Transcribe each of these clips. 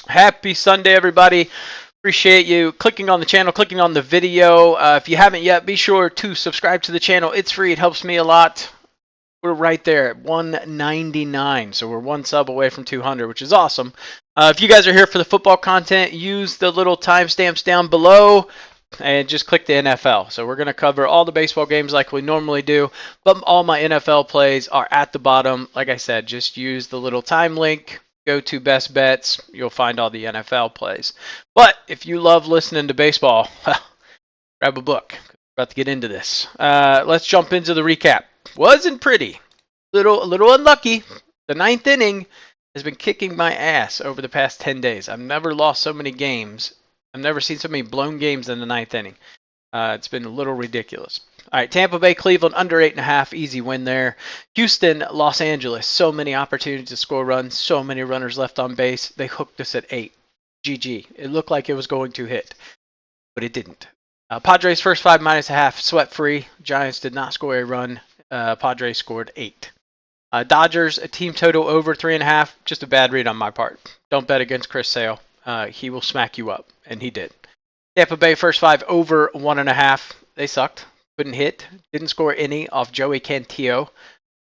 Happy Sunday, everybody. Appreciate you clicking on the channel, clicking on the video. If you haven't yet, be sure to subscribe to the channel. It's free. It helps me a lot. We're right there at 199, so we're one sub away from 200, which is awesome. If you guys are here for the football content, use the little timestamps down below and just click the NFL. So we're going to cover all the baseball games like we normally do, but all my NFL plays are at the bottom. Like I said, just use the little time link. Go to Best Bets. You'll find all the NFL plays. But if you love listening to baseball, grab a book. We're about to get into this. Let's jump into the recap. Wasn't pretty. A little unlucky. The ninth inning has been kicking my ass over the past 10 days. I've never lost so many games. I've never seen so many blown games in the ninth inning. It's been a little ridiculous. All right, Tampa Bay, Cleveland, under 8.5. Easy win there. Houston, Los Angeles. So many opportunities to score runs. So many runners left on base. They hooked us at 8. GG. It looked like it was going to hit, but it didn't. Padres first 5 minus a half. Sweat free. Giants did not score a run. Padres scored 8. Dodgers, a team total over 3.5. Just a bad read on my part. Don't bet against Chris Sale. He will smack you up, and he did. Tampa Bay first 5 over 1.5. They sucked. Couldn't hit. Didn't score any off Joey Cantillo,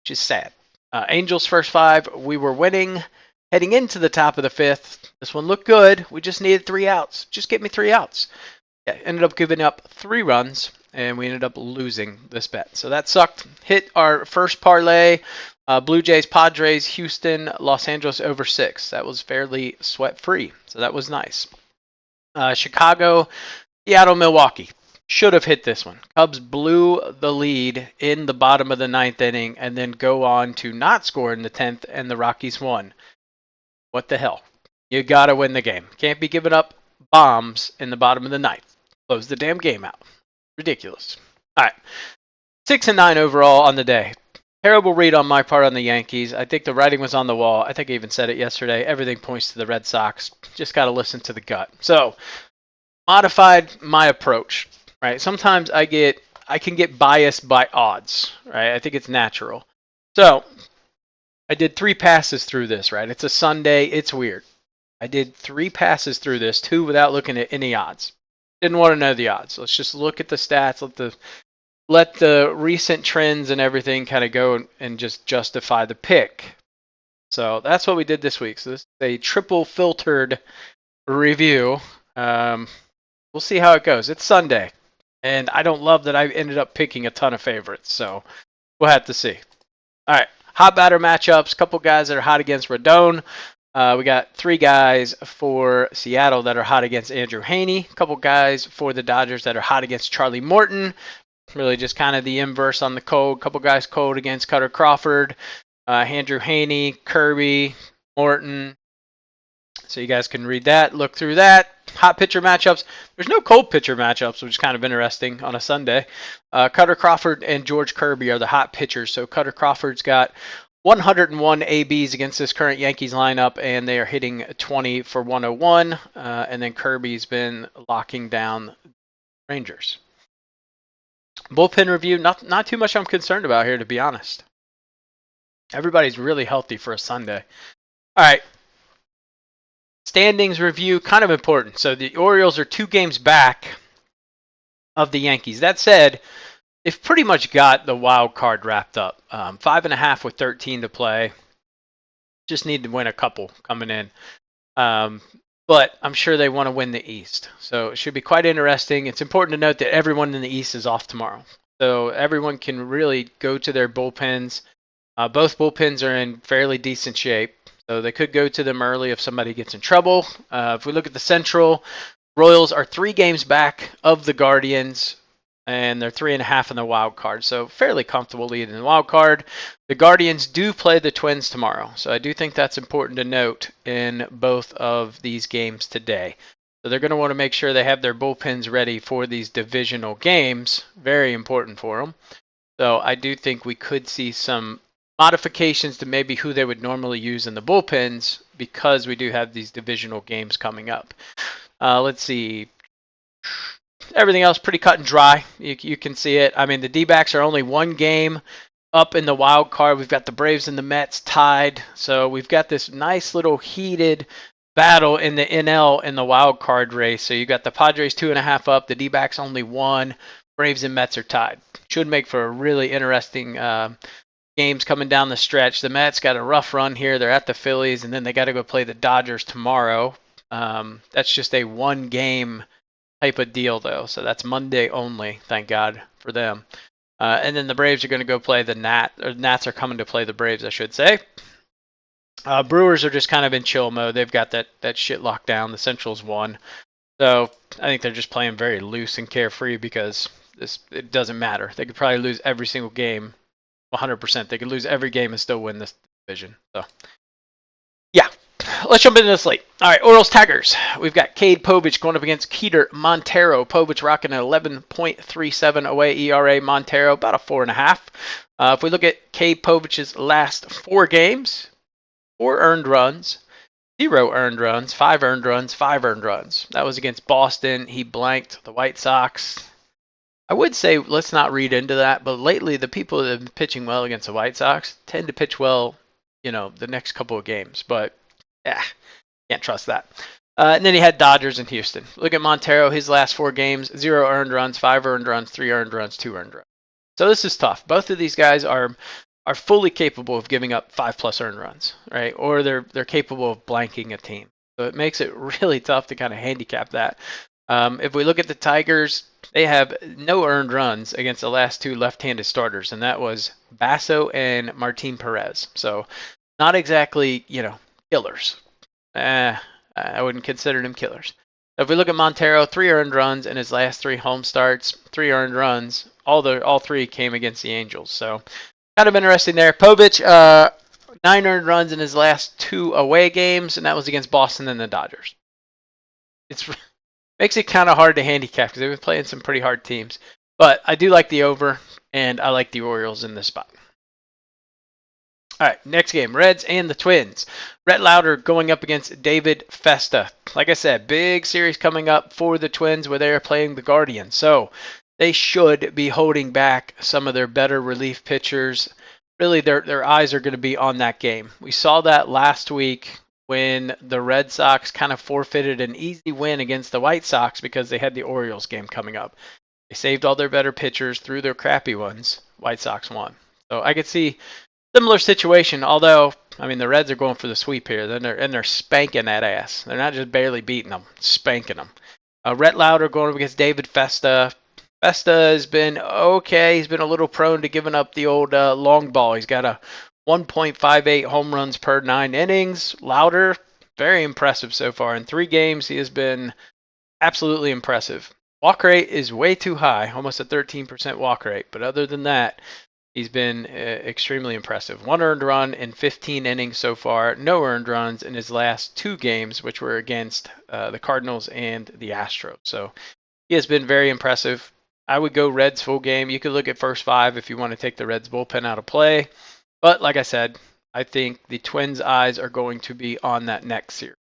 which is sad. Angels first 5. We were winning heading into the top of the 5th. This one looked good. We just needed 3 outs. Just get me 3 outs. Yeah, ended up giving up 3 runs, and we ended up losing this bet. So that sucked. Hit our first parlay. Blue Jays, Padres, Houston, Los Angeles over 6. That was fairly sweat-free, so that was nice. Chicago, Seattle, Milwaukee. Should have hit this one. Cubs blew the lead in the bottom of the 9th inning and then go on to not score in the 10th, and the Rockies won. What the hell? You got to win the game. Can't be giving up bombs in the bottom of the 9th. Close the damn game out. Ridiculous. All right. 6 and 9 overall on the day. Terrible read on my part on the Yankees. I think the writing was on the wall. I think I even said it yesterday. Everything points to the Red Sox. Just got to listen to the gut. So, modified my approach, right? Sometimes I can get biased by odds, right? I think it's natural. So, I did 3 passes through this, right? It's a Sunday. It's weird. I did 3 passes through this, 2 without looking at any odds. Didn't want to know the odds. Let's just look at the stats. Let the recent trends and everything kind of go and just justify the pick. So that's what we did this week. So this is a triple filtered review. We'll see how it goes. It's Sunday, and I don't love that I ended up picking a ton of favorites. So we'll have to see. All right, hot batter matchups. Couple guys that are hot against Rodon. We got 3 guys for Seattle that are hot against Andrew Heaney. A couple guys for the Dodgers that are hot against Charlie Morton. Really just kind of the inverse on the cold. Couple guys cold against Cutter Crawford, Andrew Heaney, Kirby, Morton. So you guys can read that, look through that. Hot pitcher matchups. There's no cold pitcher matchups, which is kind of interesting on a Sunday. Cutter Crawford and George Kirby are the hot pitchers. So Cutter Crawford's got 101 ABs against this current Yankees lineup, and they are hitting 20 for 101. And then Kirby's been locking down the Rangers. Bullpen review, not too much I'm concerned about here, to be honest. Everybody's really healthy for a Sunday. All right. Standings review, kind of important. So the Orioles are 2 games back of the Yankees. That said, they've pretty much got the wild card wrapped up. 5.5 with 13 to play. Just need to win a couple coming in. But I'm sure they want to win the East. So it should be quite interesting. It's important to note that everyone in the East is off tomorrow. So everyone can really go to their bullpens. Both bullpens are in fairly decent shape. So they could go to them early if somebody gets in trouble. If we look at the Central, Royals are 3 games back of the Guardians. And they're 3.5 in the wild card. So fairly comfortable lead in the wild card. The Guardians do play the Twins tomorrow. So I do think that's important to note in both of these games today. So they're going to want to make sure they have their bullpens ready for these divisional games. Very important for them. So I do think we could see some modifications to maybe who they would normally use in the bullpens because we do have these divisional games coming up. Let's see. Everything else pretty cut and dry. You can see it. I mean, the D-backs are only 1 game up in the wild card. We've got the Braves and the Mets tied. So we've got this nice little heated battle in the NL in the wild card race. So you got the Padres 2.5 up, the D-backs only 1, Braves and Mets are tied. Should make for a really interesting games coming down the stretch. The Mets got a rough run here. They're at the Phillies, and then they got to go play the Dodgers tomorrow. That's just a one-game type of deal, though. So that's Monday only. Thank God for them. And then the Braves are going to go play the Nats. Or Nats are coming to play the Braves, I should say. Brewers are just kind of in chill mode. They've got that shit locked down. The Central's won. So I think they're just playing very loose and carefree because it doesn't matter. They could probably lose every single game 100%. They could lose every game and still win this division. So, yeah. Let's jump into the slate. All right, Orioles Tigers. We've got Cade Povich going up against Keter Montero. Povich rocking an 11.37 away ERA. Montero about a 4.5. If we look at Cade Povich's last 4 games, 4 earned runs, 0 earned runs, 5 earned runs, 5 earned runs. That was against Boston. He blanked the White Sox. I would say let's not read into that, but lately the people that have been pitching well against the White Sox tend to pitch well, the next couple of games. But, can't trust that. And then he had Dodgers and Houston. Look at Montero, his last 4 games, 0 earned runs, 5 earned runs, 3 earned runs, 2 earned runs. So this is tough. Both of these guys are fully capable of giving up 5+ earned runs, right? Or they're capable of blanking a team. So it makes it really tough to kind of handicap that. If we look at the Tigers, they have no earned runs against the last 2 left-handed starters, and that was Basso and Martin Perez. So not exactly, killers. I wouldn't consider them killers. If we look at Montero, 3 earned runs in his last 3 home starts, 3 earned runs. All 3 came against the Angels. So kind of interesting there. Povich, 9 earned runs in his last 2 away games, and that was against Boston and the Dodgers. Makes it kind of hard to handicap because they've been playing some pretty hard teams. But I do like the over, and I like the Orioles in this spot. All right, next game, Reds and the Twins. Rhett Lauder going up against David Festa. Like I said, big series coming up for the Twins where they are playing the Guardians. So they should be holding back some of their better relief pitchers. Really, their eyes are going to be on that game. We saw that last week when the Red Sox kind of forfeited an easy win against the White Sox because they had the Orioles game coming up. They saved all their better pitchers, threw their crappy ones. White Sox won. So I could see similar situation, although, the Reds are going for the sweep here, they're spanking that ass. They're not just barely beating them, spanking them. Rhett Lauder going up against David Festa. Festa has been okay. He's been a little prone to giving up the old long ball. He's got a 1.58 home runs per 9 innings. Lauder, very impressive so far. In 3 games, he has been absolutely impressive. Walk rate is way too high, almost a 13% walk rate. But other than that, he's been extremely impressive. 1 earned run in 15 innings so far. No earned runs in his last 2 games, which were against the Cardinals and the Astros. So he has been very impressive. I would go Reds full game. You could look at first 5 if you want to take the Reds bullpen out of play. But like I said, I think the Twins' eyes are going to be on that next series.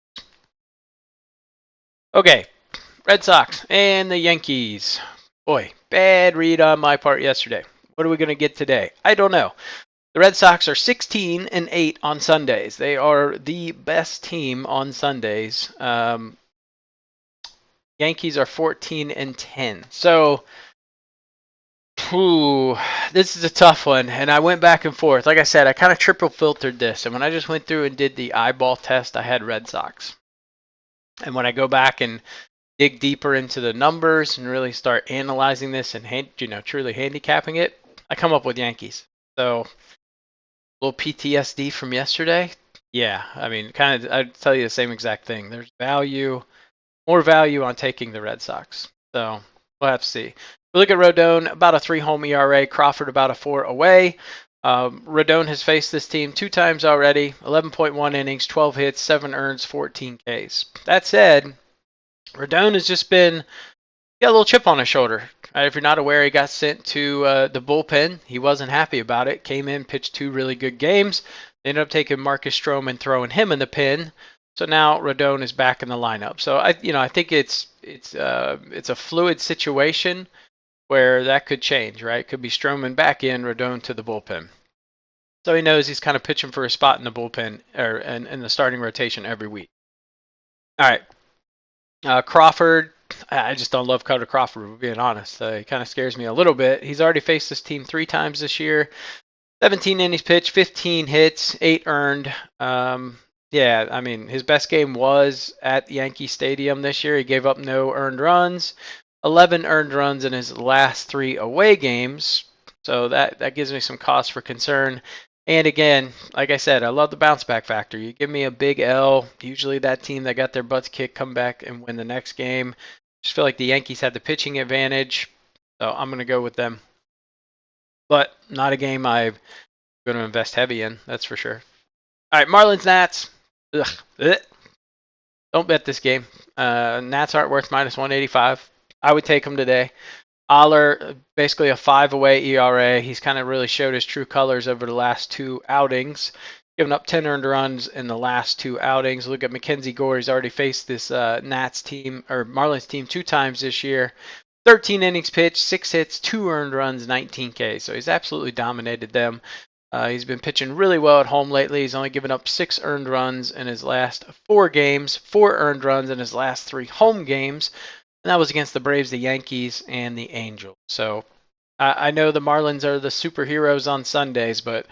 Okay, Red Sox and the Yankees. Boy, bad read on my part yesterday. What are we going to get today? I don't know. The Red Sox are 16-8 on Sundays. They are the best team on Sundays. Yankees are 14-10. So, this is a tough one, and I went back and forth. Like I said, I kind of triple filtered this, and when I just went through and did the eyeball test, I had Red Sox. And when I go back and dig deeper into the numbers and really start analyzing this and truly handicapping it, I come up with Yankees. So, a little PTSD from yesterday. Yeah, I'd tell you the same exact thing. There's more value on taking the Red Sox. So, we'll have to see. We look at Rodon, about a 3 home ERA. Crawford, about a 4 away. Rodon has faced this team 2 times already. 11.1 innings, 12 hits, 7 earns, 14 Ks. That said, Rodon has just got a little chip on his shoulder. If you're not aware, he got sent to the bullpen. He wasn't happy about it. Came in, pitched 2 really good games. They ended up taking Marcus Stroman, throwing him in the pen. So now Rodon is back in the lineup. So I think it's a fluid situation where that could change, right? Could be Stroman back in, Rodon to the bullpen. So he knows he's kind of pitching for a spot in the bullpen or in the starting rotation every week. All right. Crawford, I just don't love Carter Crawford, we're being honest. He kind of scares me a little bit. He's already faced this team 3 times this year. 17 innings pitched, 15 hits, 8 earned. Yeah, I mean, his best game was at Yankee Stadium this year. He gave up no earned runs, 11 earned runs in his last 3 away games. So that gives me some cause for concern. And again, like I said, I love the bounce back factor. You give me a big L, usually that team that got their butts kicked come back and win the next game. Just feel like the Yankees had the pitching advantage, so I'm going to go with them. But not a game I'm going to invest heavy in, that's for sure. All right, Marlins Nats. Ugh. Don't bet this game. Nats aren't worth minus 185. I would take them today. Aller, basically a 5 away ERA. He's kind of really showed his true colors over the last 2 outings. Given up 10 earned runs in the last 2 outings. Look at Mackenzie Gore. He's already faced this Nats team or Marlins team 2 times this year. 13 innings pitched, 6 hits, 2 earned runs, 19 Ks. So he's absolutely dominated them. He's been pitching really well at home lately. He's only given up 6 earned runs in his last 4 games, 4 earned runs in his last 3 home games. And that was against the Braves, the Yankees, and the Angels. So I know the Marlins are the superheroes on Sundays, but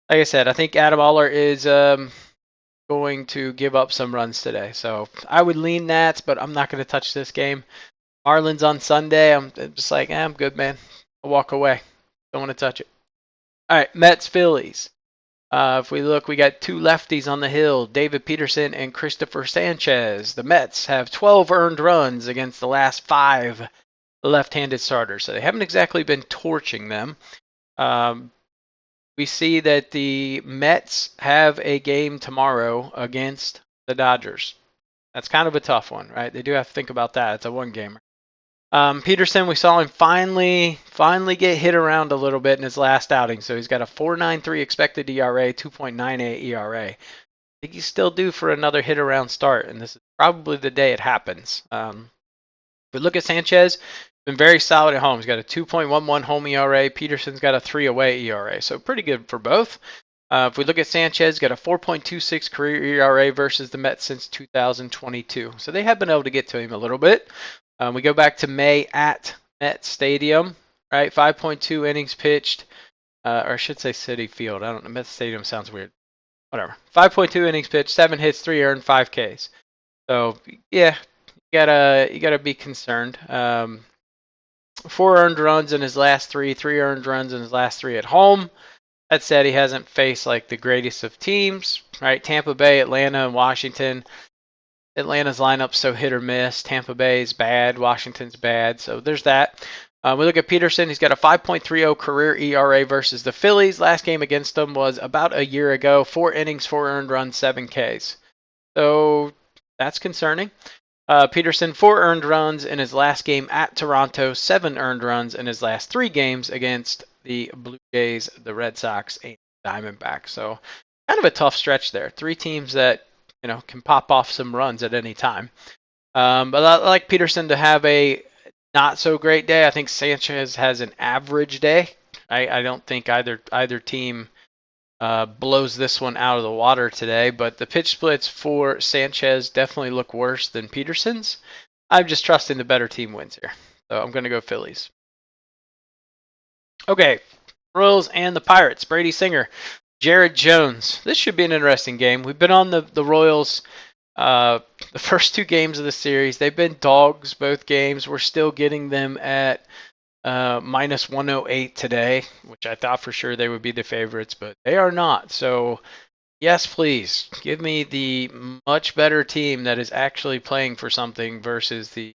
like I said, I think Adam Oller is going to give up some runs today. So I would lean Nats, but I'm not going to touch this game. Marlins on Sunday, I'm just like, I'm good, man. I'll walk away. Don't want to touch it. All right, Mets, Phillies. If we look, we got 2 lefties on the hill, David Peterson and Christopher Sanchez. The Mets have 12 earned runs against the last 5 left-handed starters, so they haven't exactly been torching them. We see that the Mets have a game tomorrow against the Dodgers. That's kind of a tough one, right? They do have to think about that. It's a 1-gamer. Peterson, we saw him finally get hit around a little bit in his last outing. So he's got a 4.93 expected ERA, 2.98 ERA. I think he's still due for another hit around start, and this is probably the day it happens. But look at Sanchez, been very solid at home. He's got a 2.11 home ERA. Peterson's got a 3 away ERA, so pretty good for both. If we look at Sanchez, got a 4.26 career ERA versus the Mets since 2022. So they have been able to get to him a little bit. We go back to May at Met Stadium, right? 5.2 innings pitched, or I should say Citi Field. I don't know. Met Stadium sounds weird. Whatever. 5.2 innings pitched, 7 hits, 3 earned, 5 Ks. So yeah, you gotta be concerned. 4 earned runs in his last 3, 3 earned runs in his last 3 at home. That said, he hasn't faced like the greatest of teams, right? Tampa Bay, Atlanta, and Washington. Atlanta's lineup's so hit or miss. Tampa Bay's bad. Washington's bad. So there's that. We look at Peterson. He's got a 5.30 career ERA versus the Phillies. Last game against them was about a year ago. 4 innings, 4 earned runs, 7 Ks. So that's concerning. Peterson, 4 earned runs in his last game at Toronto. 7 earned runs in his last 3 games against the Blue Jays, the Red Sox, and Diamondbacks. So kind of a tough stretch there. 3 teams that can pop off some runs at any time. But I like Peterson to have a not so great day. I think Sanchez has an average day. I don't think either team blows this one out of the water today, but the pitch splits for Sanchez definitely look worse than Peterson's. I'm just trusting the better team wins here. So I'm going to go Phillies. Okay, Royals and the Pirates. Brady Singer, Jared Jones. This should be an interesting game. We've been on the Royals the first 2 games of the series. They've been dogs both games. We're still getting them at minus 108 today, which I thought for sure they would be the favorites, but they are not. So yes, please give me the much better team that is actually playing for something versus the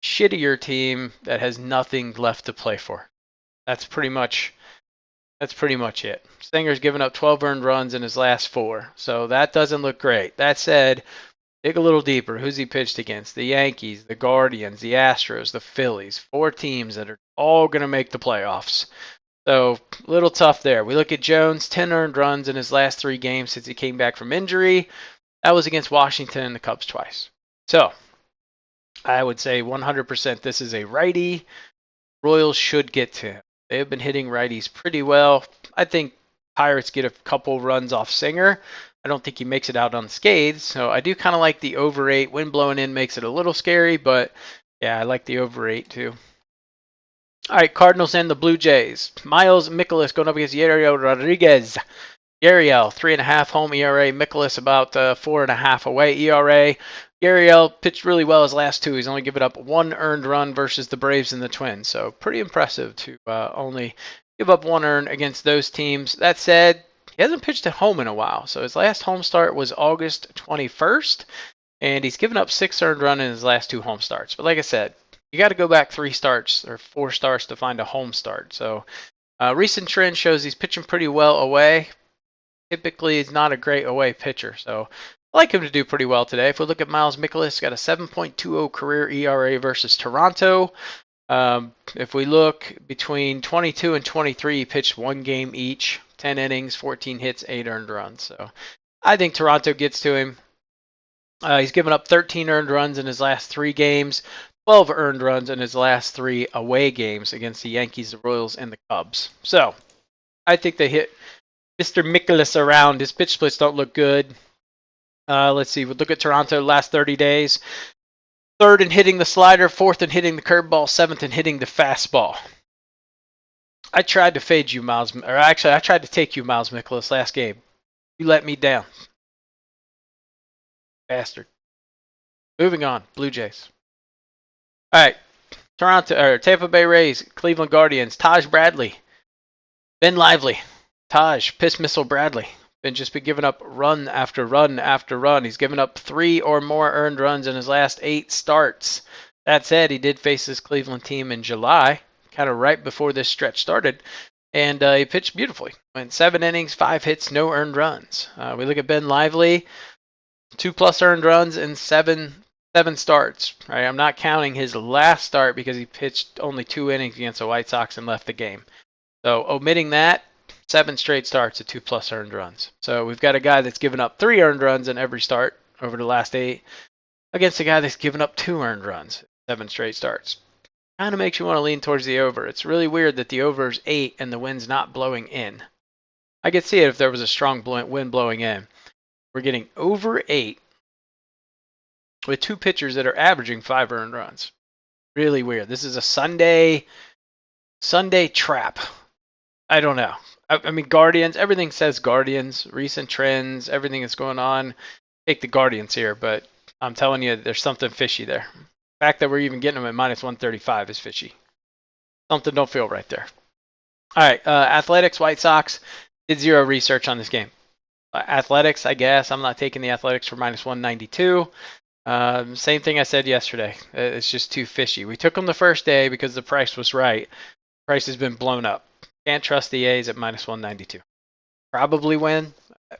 shittier team that has nothing left to play for. That's pretty much it. Singer's given up 12 earned runs in his last 4, so that doesn't look great. That said, dig a little deeper. Who's he pitched against? The Yankees, the Guardians, the Astros, the Phillies. 4 teams that are all going to make the playoffs. So a little tough there. We look at Jones, 10 earned runs in his last 3 games since he came back from injury. That was against Washington and the Cubs twice. So I would say 100% this is a righty. Royals should get to him. They've been hitting righties pretty well. I think Pirates get a couple runs off Singer, I don't think he makes it out unscathed. So I do kind of like the over 8. Wind blowing in makes it a little scary, but yeah, I like the over 8 too. All right, Cardinals and the Blue Jays. Miles Mikolas going up against Yariel Rodriguez. Yariel, 3.5 home ERA. Mikolas about 4.5 away ERA. Yariel pitched really well his last 2. He's only given up 1 earned run versus the Braves and the Twins. So pretty impressive to only give up 1 earned against those teams. That said, he hasn't pitched at home in a while. So his last home start was August 21st. And he's given up 6 earned run in his last 2 home starts. But like I said, you got to go back 3 starts or 4 starts to find a home start. So recent trend shows he's pitching pretty well away. Typically, he's not a great away pitcher. So I like him to do pretty well today. If we look at Miles Mikolas, got a 7.20 career ERA versus Toronto. If we look between 22 and 23, he pitched 1 game each, 10 innings, 14 hits, 8 earned runs. So I think Toronto gets to him. He's given up 13 earned runs in his last 3 games, 12 earned runs in his last 3 away games against the Yankees, the Royals, and the Cubs. So I think they hit Mr. Mikolas around. His pitch splits don't look good. Let's see. We'll look at Toronto last 30 days. 3rd in hitting the slider, 4th in hitting the curveball, 7th in hitting the fastball. I tried to fade you, Miles, or actually, I tried to take you, Miles Mikolas, last game. You let me down. Bastard. Moving on. Blue Jays. All right. Tampa Bay Rays, Cleveland Guardians, Taj Bradley, Ben Lively. Taj, Piss Missile Bradley. Been giving up run after run after run. He's given up 3 or more earned runs in his last 8 starts. That said, he did face this Cleveland team in July, kind of right before this stretch started, and he pitched beautifully. Went 7 innings, 5 hits, no earned runs. We look at Ben Lively, 2+ earned runs in 7 starts. Right, I'm not counting his last start because he pitched only 2 innings against the White Sox and left the game. So omitting that, 7 straight starts at 2+ earned runs. So we've got a guy that's given up 3 earned runs in every start over the last 8 against a guy that's given up 2 earned runs, 7 straight starts. Kind of makes you want to lean towards the over. It's really weird that the over is 8 and the wind's not blowing in. I could see it if there was a strong wind blowing in. We're getting over 8 with 2 pitchers that are averaging 5 earned runs. Really weird. This is a Sunday trap. I don't know. I mean, Guardians, everything says Guardians, recent trends, everything that's going on. Take the Guardians here, but I'm telling you, there's something fishy there. The fact that we're even getting them at minus 135 is fishy. Something don't feel right there. All right, Athletics, White Sox, did 0 research on this game. Athletics, I guess. I'm not taking the Athletics for minus 192. Same thing I said yesterday. It's just too fishy. We took them the first day because the price was right. Price has been blown up. Can't trust the A's at minus 192. Probably win,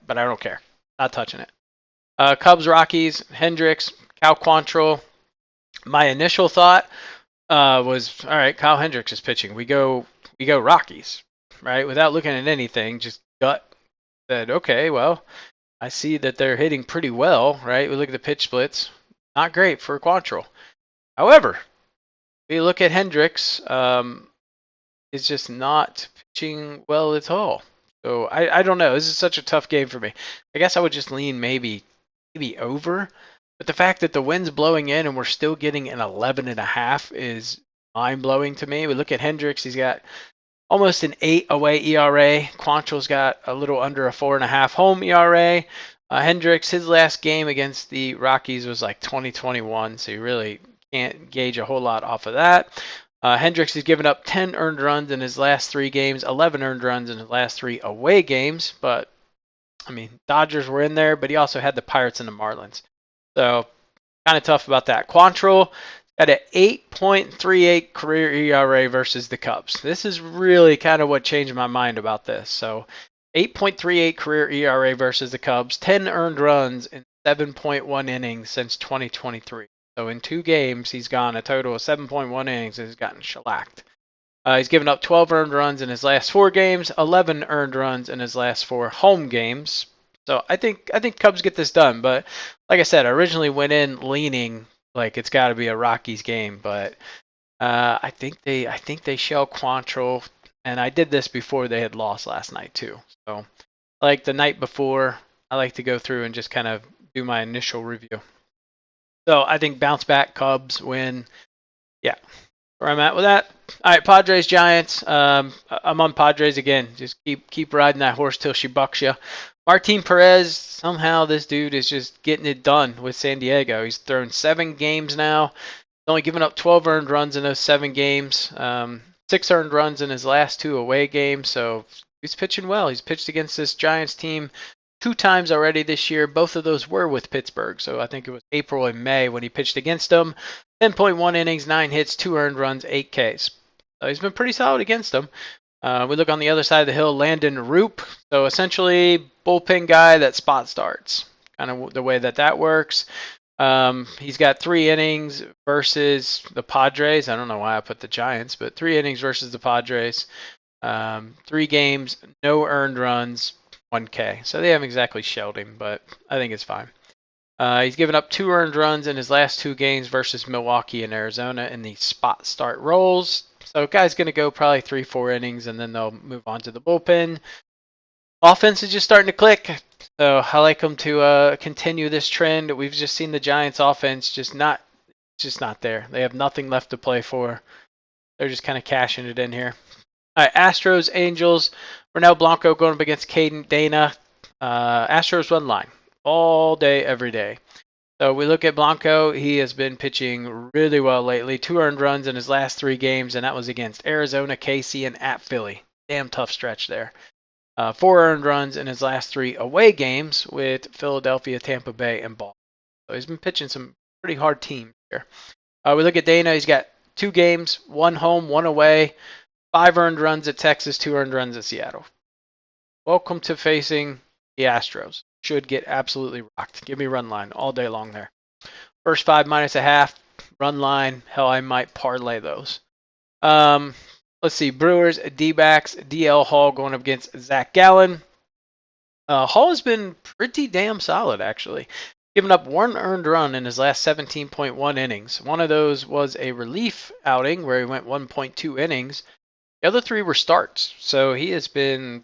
but I don't care. Not touching it. Cubs, Rockies, Hendricks, Cal Quantrill. My initial thought was, all right, Kyle Hendricks is pitching. We go Rockies, right? Without looking at anything, just gut said, okay, well, I see that they're hitting pretty well, right? We look at the pitch splits. Not great for Quantrill. However, we look at Hendricks, is just not pitching well at all. So I don't know. This is such a tough game for me. I guess I would just lean maybe over. But the fact that the wind's blowing in and we're still getting an 11.5 is mind-blowing to me. We look at Hendricks. He's got almost an 8 away ERA. Quantrill's got a little under a 4.5 home ERA. Hendricks, his last game against the Rockies was like 2021, so you really can't gauge a whole lot off of that. Hendricks has given up 10 earned runs in his last 3 games, 11 earned runs in his last 3 away games. But, I mean, Dodgers were in there, but he also had the Pirates and the Marlins. So, kind of tough about that. Quantrill at an 8.38 career ERA versus the Cubs. This is really kind of what changed my mind about this. So, 8.38 career ERA versus the Cubs, 10 earned runs in 7.1 innings since 2023. So in 2 games, he's gone a total of 7.1 innings and he's gotten shellacked. He's given up 12 earned runs in his last 4 games, 11 earned runs in his last 4 home games. So I think Cubs get this done. But like I said, I originally went in leaning like it's got to be a Rockies game, but I think they shell Quantrill, and I did this before they had lost last night too. So like the night before, I like to go through and just kind of do my initial review. So I think bounce back Cubs win. Yeah, where I'm at with that. All right, Padres Giants. I'm on Padres again. Just keep riding that horse till she bucks you. Martin Perez, somehow this dude is just getting it done with San Diego. He's thrown 7 games now. He's only given up 12 earned runs in those 7 games. 6 earned runs in his last 2 away games. So he's pitching well. He's pitched against this Giants team 2 times already this year. Both of those were with Pittsburgh. So I think it was April and May when he pitched against them. 10.1 innings, 9 hits, 2 earned runs, 8 Ks. So he's been pretty solid against them. We look on the other side of the hill, Landon Roop. So essentially, bullpen guy that spot starts. Kind of the way that works. He's got 3 innings versus the Padres. I don't know why I put the Giants, but 3 innings versus the Padres. 3 games, no earned runs, 1 K. So they haven't exactly shelled him, but I think it's fine. He's given up 2 earned runs in his last 2 games versus Milwaukee and Arizona in the spot start roles. So guy's going to go probably 3-4 innings, and then they'll move on to the bullpen. Offense is just starting to click. So I like them to continue this trend. We've just seen the Giants' offense just not there. They have nothing left to play for. They're just kind of cashing it in here. All right, Astros, Angels. Ronel Blanco going up against Caden Dana. Astros run line all day, every day. So we look at Blanco. He has been pitching really well lately. 2 earned runs in his last 3 games, and that was against Arizona, KC, and at Philly. Damn tough stretch there. 4 earned runs in his last 3 away games with Philadelphia, Tampa Bay, and Boston. So he's been pitching some pretty hard teams here. We look at Dana. He's got 2 games, 1 home, 1 away, 5 earned runs at Texas, 2 earned runs at Seattle. Welcome to facing the Astros. Should get absolutely rocked. Give me run line all day long there. First 5 minus a half, run line. Hell, I might parlay those. Let's see. Brewers, D-backs, DL Hall going up against Zach Gallen. Hall has been pretty damn solid, actually. Given up 1 earned run in his last 17.1 innings. One of those was a relief outing where he went 1.2 innings. The other 3 were starts, so he has been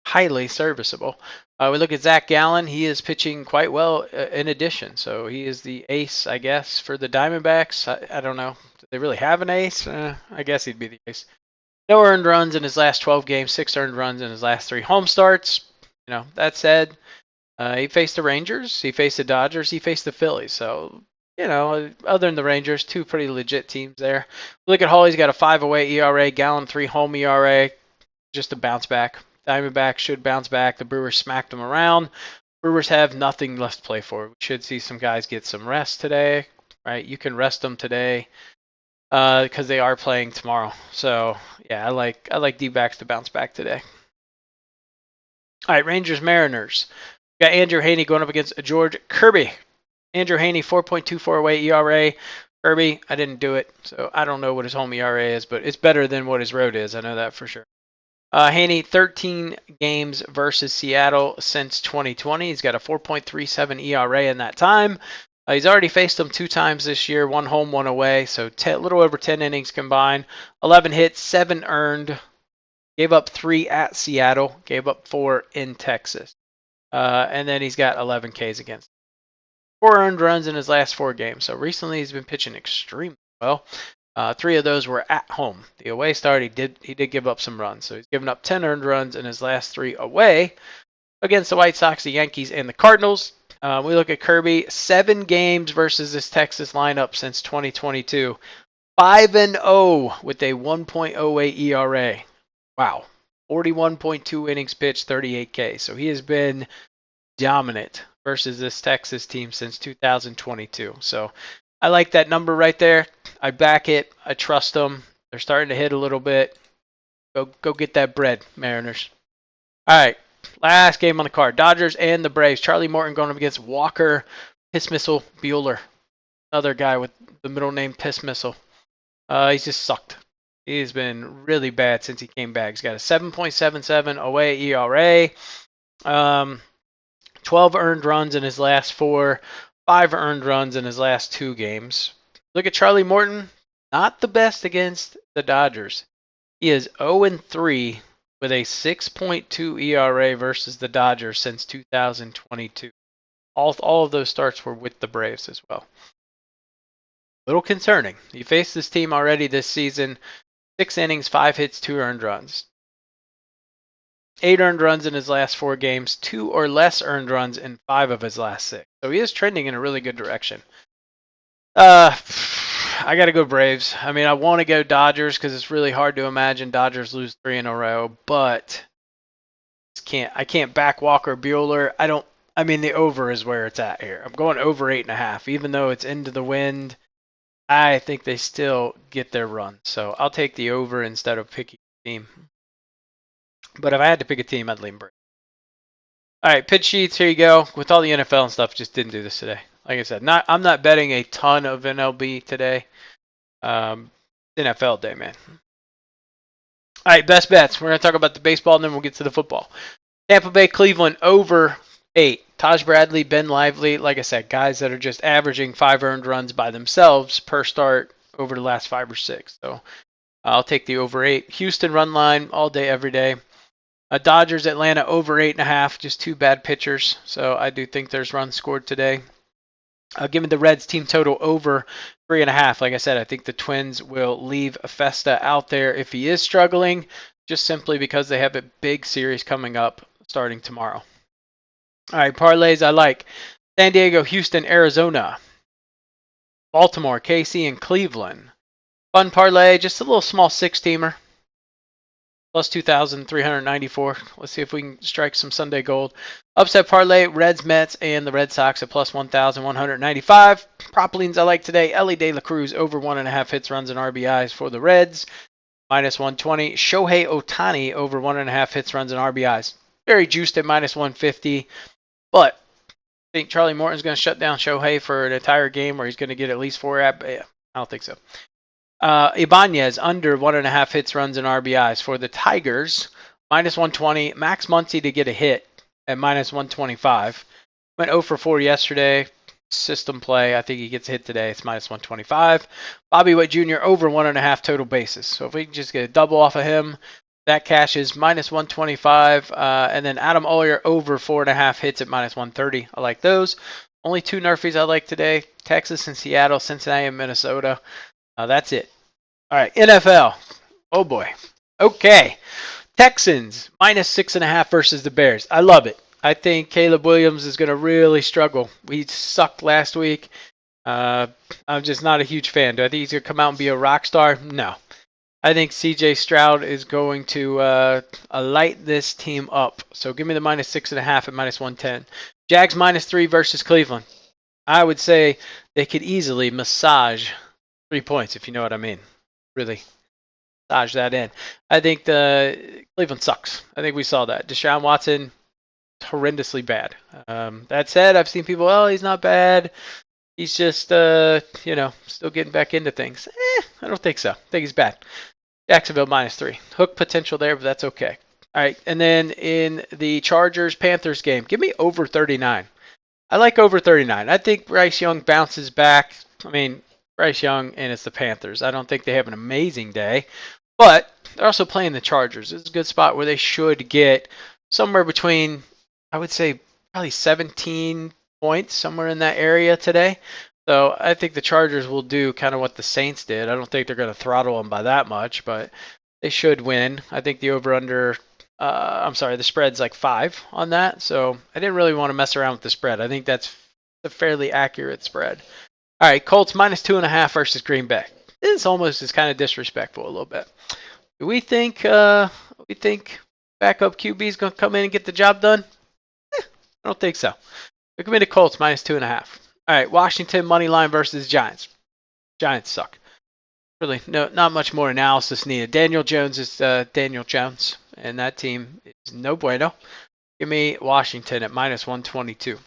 highly serviceable. We look at Zach Gallen. He is pitching quite well in addition. So he is the ace, I guess, for the Diamondbacks. I don't know. Do they really have an ace? I guess he'd be the ace. No earned runs in his last 12 games, 6 earned runs in his last 3 home starts. You know, that said, he faced the Rangers, he faced the Dodgers, he faced the Phillies. So, you know, other than the Rangers, 2 pretty legit teams there. Look at Hall. He's got a 5.08 ERA, Gallen 3 home ERA. Just a bounce back. Diamondbacks should bounce back. The Brewers smacked them around. Brewers have nothing left to play for. We should see some guys get some rest today, right? You can rest them today because they are playing tomorrow. So yeah, I like D-backs to bounce back today. All right, Rangers Mariners. We got Andrew Haney going up against George Kirby. Andrew Haney 4.24 away ERA. Kirby, I didn't do it, so I don't know what his home ERA is, but it's better than what his road is. I know that for sure. Haney, 13 games versus Seattle since 2020. He's got a 4.37 ERA in that time. He's already faced them 2 times this year, 1 home, 1 away, so a little over 10 innings combined. 11 hits, 7 earned. Gave up 3 at Seattle, gave up 4 in Texas. And then he's got 11 Ks against them. 4 earned runs in his last 4 games. So recently he's been pitching extremely well. 3 of those were at home. The away start, he did give up some runs. So he's given up 10 earned runs in his last 3 away against the White Sox, the Yankees, and the Cardinals. We look at Kirby, 7 games versus this Texas lineup since 2022. 5-0 with a 1.08 ERA. Wow. 41.2 innings pitched, 38 K. So he has been dominant versus this Texas team since 2022. So I like that number right there. I back it. I trust them. They're starting to hit a little bit. Go get that bread, Mariners. All right. Last game on the card. Dodgers and the Braves. Charlie Morton going up against Walker Piss Missile Bueller. Another guy with the middle name Piss Missile. He's just sucked. He's been really bad since he came back. He's got a 7.77 away ERA. 12 earned runs in his last 4. 5 earned runs in his last 2 games. Look at Charlie Morton. Not the best against the Dodgers. He is 0-3 with a 6.2 ERA versus the Dodgers since 2022. All of those starts were with the Braves as well. Little concerning. He faced this team already this season. 6 innings, 5 hits, 2 earned runs. 8 earned runs in his last 4 games, 2 or less earned runs in 5 of his last 6. So he is trending in a really good direction. I got to go Braves. I mean, I want to go Dodgers because it's really hard to imagine Dodgers lose 3 in a row, but I can't back Walker Buehler. I mean, the over is where it's at here. I'm going over 8.5. Even though it's into the wind, I think they still get their run. So I'll take the over instead of picking a team. But if I had to pick a team, I'd lean Braves. All right, pitch sheets. Here you go. With all the NFL and stuff, just didn't do this today. Like I said, I'm not betting a ton of MLB today. NFL day, man. All right, best bets. We're going to talk about the baseball, and then we'll get to the football. Tampa Bay, Cleveland, over 8. Taj Bradley, Ben Lively, like I said, guys that are just averaging 5 earned runs by themselves per start over the last 5 or 6. So I'll take the over 8. Houston, run line, all day, every day. Dodgers, Atlanta, over 8.5. Just 2 bad pitchers. So I do think there's runs scored today. Give me the Reds team total over 3.5. Like I said, I think the Twins will leave Festa out there if he is struggling, just simply because they have a big series coming up starting tomorrow. All right, parlays I like. San Diego, Houston, Arizona, Baltimore, KC, and Cleveland. Fun parlay, just a little small 6-teamer. Plus 2,394. Let's see if we can strike some Sunday gold. Upset parlay, Reds, Mets, and the Red Sox at plus 1,195. Prop leans I like today. Ellie De La Cruz over 1.5 hits, runs, and RBIs for the Reds. Minus 120. Shohei Ohtani over 1.5 hits, runs, and RBIs. Very juiced at minus 150. But I think Charlie Morton's going to shut down Shohei for an entire game where he's going to get at least 4 at. Yeah, I don't think so. Ibanez under 1.5 hits, runs, and RBIs for the Tigers. Minus 120. Max Muncy to get a hit at minus 125. Went 0 for 4 yesterday. System play. I think he gets a hit today. It's minus 125. Bobby Witt Jr. over 1.5 total bases. So if we can just get a double off of him, that cashes minus 125. And then Adam Oller over 4.5 hits at minus 130. I like those. Only 2 Nerfies I like today. Texas and Seattle, Cincinnati and Minnesota. That's it. All right, NFL. Oh, boy. Okay. Texans, minus 6.5 versus the Bears. I love it. I think Caleb Williams is going to really struggle. We sucked last week. I'm just not a huge fan. Do I think he's going to come out and be a rock star? No. I think C.J. Stroud is going to light this team up. So give me the minus 6.5 at minus 110. Jags, minus 3 versus Cleveland. I would say they could easily massage 3 points, if you know what I mean. Really massage that in. I think the Cleveland sucks. I think we saw that. Deshaun Watson, horrendously bad. That said, I've seen people, oh, he's not bad. He's just, still getting back into things. I don't think so. I think he's bad. Jacksonville, minus 3. Hook potential there, but that's okay. All right, and then in the Chargers-Panthers game, give me over 39. I like over 39. I think Bryce Young bounces back. I mean, Bryce Young, and it's the Panthers. I don't think they have an amazing day, but they're also playing the Chargers. It's a good spot where they should get somewhere between, I would say, probably 17 points, somewhere in that area today. So I think the Chargers will do kind of what the Saints did. I don't think they're going to throttle them by that much, but they should win. I think the over-under, the spread's like 5 on that. So I didn't really want to mess around with the spread. I think that's a fairly accurate spread. All right, Colts minus 2.5 versus Green Bay. This almost is kind of disrespectful a little bit. Do we think backup QB is going to come in and get the job done? I don't think so. We're going to Colts minus 2.5. All right, Washington money line versus Giants. Giants suck. Really, not much more analysis needed. Daniel Jones is Daniel Jones, and that team is no bueno. Give me Washington at minus 122. All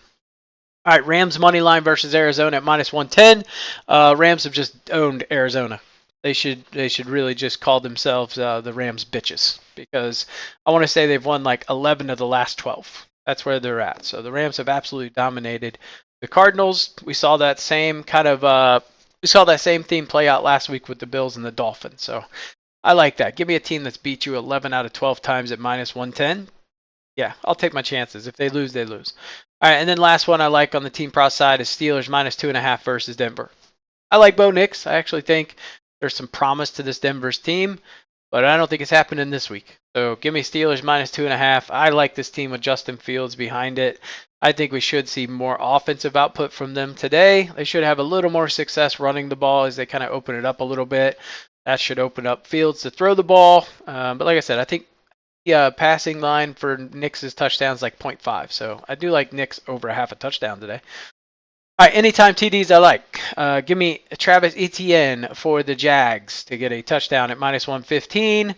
right, Rams money line versus Arizona at minus 110. Rams have just owned Arizona. They should really just call themselves the Rams bitches, because I want to say they've won like 11 of the last 12. That's where they're at. So the Rams have absolutely dominated. The Cardinals, we saw that same theme play out last week with the Bills and the Dolphins. So I like that. Give me a team that's beat you 11 out of 12 times at minus 110. Yeah, I'll take my chances. If they lose, they lose. All right, and then last one I like on the team prop side is Steelers minus 2.5 versus Denver. I like Bo Nix. I actually think there's some promise to this Denver's team, but I don't think it's happening this week. So give me Steelers minus 2.5. I like this team with Justin Fields behind it. I think we should see more offensive output from them today. They should have a little more success running the ball as they kind of open it up a little bit. That should open up Fields to throw the ball. But like I said, I think the passing line for Knicks' touchdowns like 0.5. So I do like Knicks over half a touchdown today. All right, anytime TDs I like. Give me Travis Etienne for the Jags to get a touchdown at minus 115.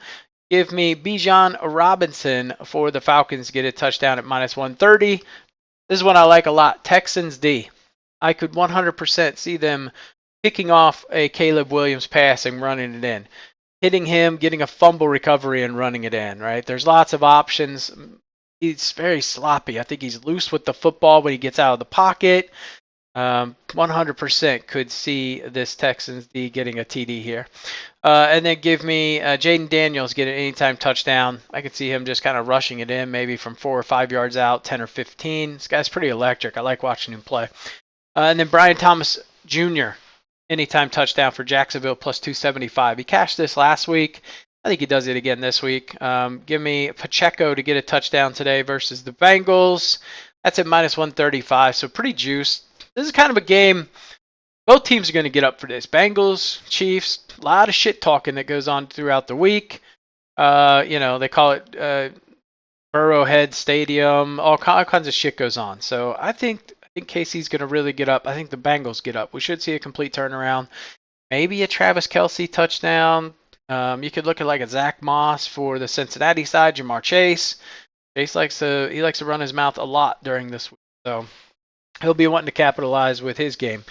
Give me Bijan Robinson for the Falcons to get a touchdown at minus 130. This is one I like a lot. Texans D. I could 100% see them picking off a Caleb Williams pass and running it in. Hitting him, getting a fumble recovery, and running it in, right? There's lots of options. He's very sloppy. I think he's loose with the football when he gets out of the pocket. 100% could see this Texans D getting a TD here. And then give me Jaden Daniels get an anytime touchdown. I could see him just kind of rushing it in, maybe from 4 or 5 yards out, 10 or 15. This guy's pretty electric. I like watching him play. And then Brian Thomas Jr., anytime touchdown for Jacksonville plus 275. He cashed this last week. I think he does it again this week. Give me Pacheco to get a touchdown today versus the Bengals. That's at minus 135, so pretty juiced. This is kind of a game. Both teams are going to get up for this. Bengals, Chiefs, a lot of shit talking that goes on throughout the week. They call it Burrowhead Stadium. All kinds of shit goes on. So I think KC's going to really get up. I think the Bengals get up. We should see a complete turnaround. Maybe a Travis Kelce touchdown. You could look at like a Zach Moss for the Cincinnati side. Jamar Chase. Chase likes to run his mouth a lot during this week. So he'll be wanting to capitalize with his game.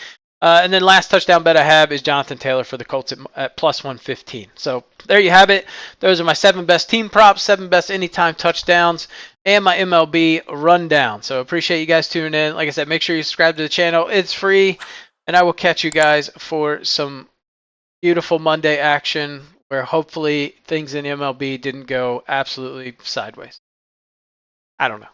And then last touchdown bet I have is Jonathan Taylor for the Colts at plus 115. So there you have it. Those are my 7 best team props, 7 best anytime touchdowns, and my MLB rundown. So appreciate you guys tuning in. Like I said, make sure you subscribe to the channel. It's free. And I will catch you guys for some beautiful Monday action where hopefully things in MLB didn't go absolutely sideways. I don't know.